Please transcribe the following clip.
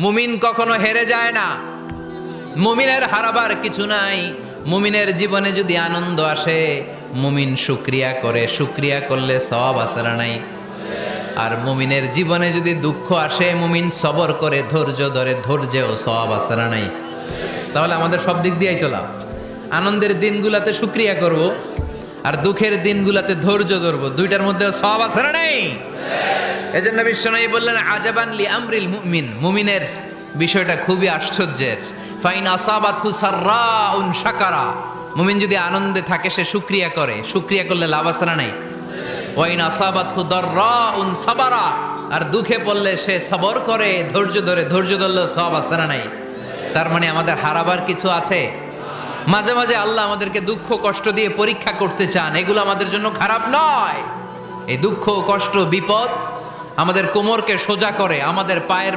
মুমিন কখনো হেরে যায় না। মুমিনের হারাবার কিছু নাই। মুমিনের জীবনে যদি আনন্দ আসে, মুমিন শুকরিয়া করে, শুকরিয়া করলে সওয়াব আছে না নাই? আর মুমিনের জীবনে যদি দুঃখ আসে, মুমিন সবর করে, ধৈর্য ধরে, ধৈর্যেও সওয়াব আছে না নাই? তাহলে আমাদের সব দিক দিয়েই তো লাভ। আনন্দের দিনগুলাতে শুকরিয়া করব, আর দুঃখের দিনগুলাতে ধৈর্য ধরবো, দুইটার মধ্যে সওয়াব আছে না নাই? এজন্য বিশ্বনবী বললেন, আজাবান লি আমরিল মুমিন, মুমিনের বিষয়টা খুবই আশ্চর্যের। ফাইন আসাবাতহু সাররাউন শাকারা, মুমিন যদি আনন্দে থাকে সে শুকরিয়া করে, শুকরিয়া করলে লাভ আছে না নাই? ওয়াইন আসাবাতহু দাররাউন সাবারা, আর দুঃখে পড়লে সে সবর করে, ধৈর্য ধরে, ধৈর্য ধরলে সওয়াব আছে না নাই? তার মানে আমাদের হারাবার কিছু আছে। মাঝে মাঝে আল্লাহ আমাদেরকে দুঃখ কষ্ট দিয়ে পরীক্ষা করতে চান, এগুলো আমাদের জন্য খারাপ নয়। এই দুঃখ কষ্ট বিপদ আমাদের কোমরকে সোজা করে, আমাদের পায়ের